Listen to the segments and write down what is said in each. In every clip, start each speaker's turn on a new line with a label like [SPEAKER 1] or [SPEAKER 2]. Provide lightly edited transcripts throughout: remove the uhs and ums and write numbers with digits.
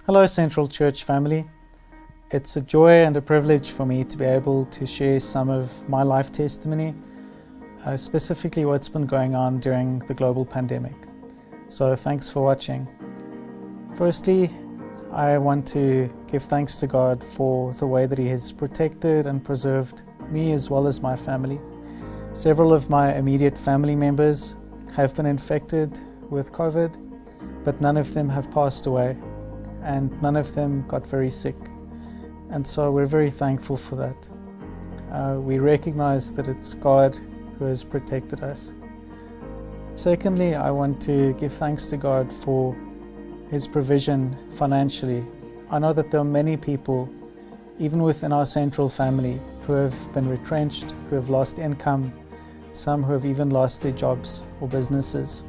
[SPEAKER 1] Hello Central Church family. It's a joy and a privilege for me to be able to share some of my life testimony, specifically what's been going on during the global pandemic. So thanks for watching. Firstly, I want to give thanks to God for the way that He has protected and preserved me as well as my family. Several of my immediate family members have been infected with COVID, but none of them have passed away. And none of them got very sick. And so we're very thankful for that. We recognize that it's God who has protected us. Secondly, I want to give thanks to God for His provision financially. I know that there are many people, even within our central family, who have been retrenched, who have lost income, some who have even lost their jobs or businesses.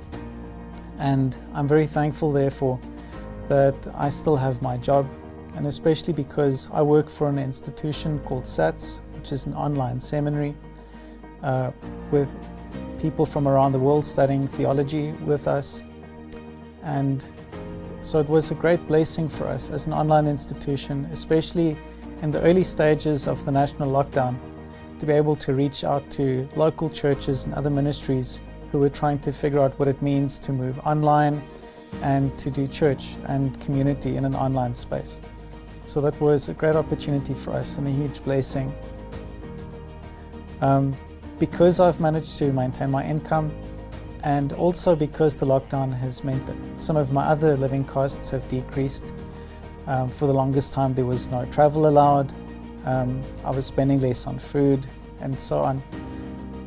[SPEAKER 1] And I'm very thankful, therefore, that I still have my job, and especially because I work for an institution called SATS, which is an online seminary with people from around the world studying theology with us. And so it was a great blessing for us as an online institution, especially in the early stages of the national lockdown, to be able to reach out to local churches and other ministries who were trying to figure out what it means to move online and to do church and community in an online space. So that was a great opportunity for us and a huge blessing. Because I've managed to maintain my income, and also because the lockdown has meant that some of my other living costs have decreased. For the longest time there was no travel allowed. I was spending less on food and so on.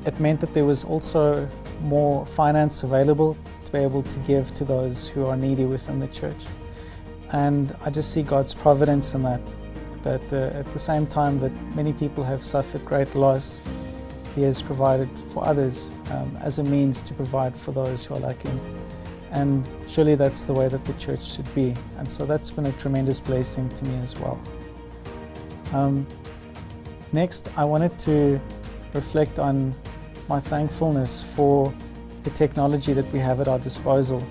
[SPEAKER 1] It meant that there was also more finance available to be able to give to those who are needy within the church. And I just see God's providence in that at the same time that many people have suffered great loss, He has provided for others as a means to provide for those who are lacking. And surely that's the way that the church should be. And so that's been a tremendous blessing to me as well. Next, I wanted to reflect on my thankfulness for the technology that we have at our disposal.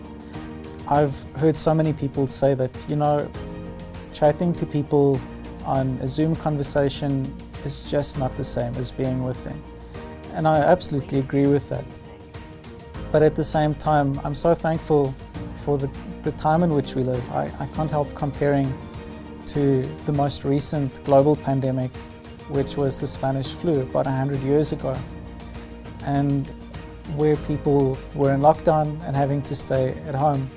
[SPEAKER 1] I've heard so many people say that, chatting to people on a Zoom conversation is just not the same as being with them. And I absolutely agree with that. But at the same time, I'm so thankful for the time in which we live. I can't help comparing to the most recent global pandemic, which was the Spanish flu about 100 years ago. And where people were in lockdown and having to stay at home.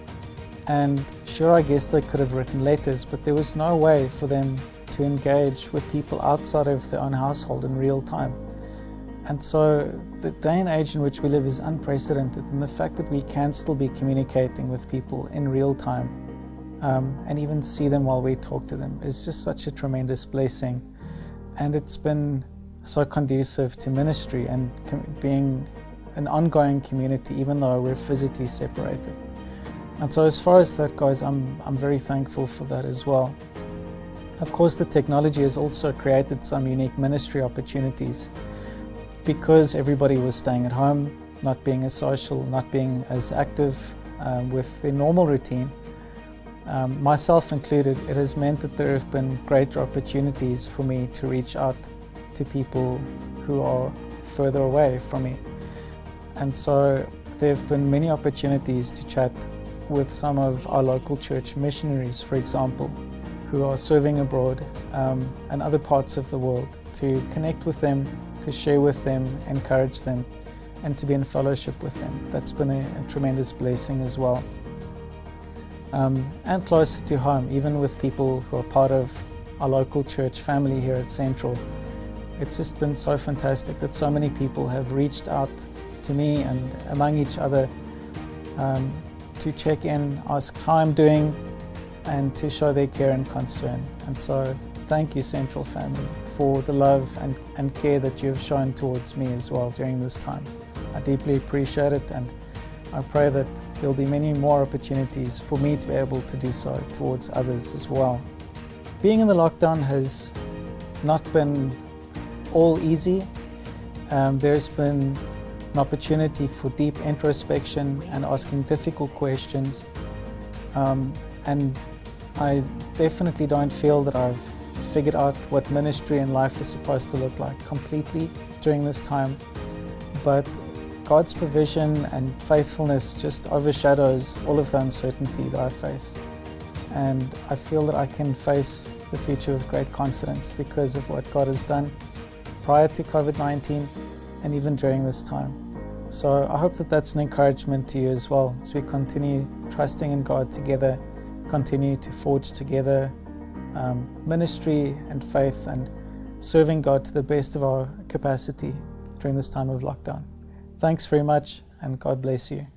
[SPEAKER 1] And sure, I guess they could have written letters, but there was no way for them to engage with people outside of their own household in real time. And so the day and age in which we live is unprecedented, and the fact that we can still be communicating with people in real time and even see them while we talk to them is just such a tremendous blessing. And it's been so conducive to ministry and being an ongoing community, even though we're physically separated. And so as far as that goes, I'm very thankful for that as well. Of course, the technology has also created some unique ministry opportunities. Because everybody was staying at home, not being as social, not being as active with their normal routine, myself included, it has meant that there have been greater opportunities for me to reach out to people who are further away from me. And so there have been many opportunities to chat with some of our local church missionaries, for example, who are serving abroad and other parts of the world, to connect with them, to share with them, encourage them, and to be in fellowship with them. That's been a tremendous blessing as well. And closer to home, even with people who are part of our local church family here at Central. It's just been so fantastic that so many people have reached out to me and among each other to check in, ask how I'm doing, and to show their care and concern. And so thank you, Central family, for the love and care that you have shown towards me as well during this time. I deeply appreciate it, and I pray that there'll be many more opportunities for me to be able to do so towards others as well. Being in the lockdown has not been all easy. There's been an opportunity for deep introspection and asking difficult questions. And I definitely don't feel that I've figured out what ministry and life is supposed to look like completely during this time, but God's provision and faithfulness just overshadows all of the uncertainty that I face. And I feel that I can face the future with great confidence because of what God has done prior to COVID-19 and even during this time. So I hope that that's an encouragement to you as well, as we continue trusting in God together, continue to forge together ministry and faith and serving God to the best of our capacity during this time of lockdown. Thanks very much, and God bless you.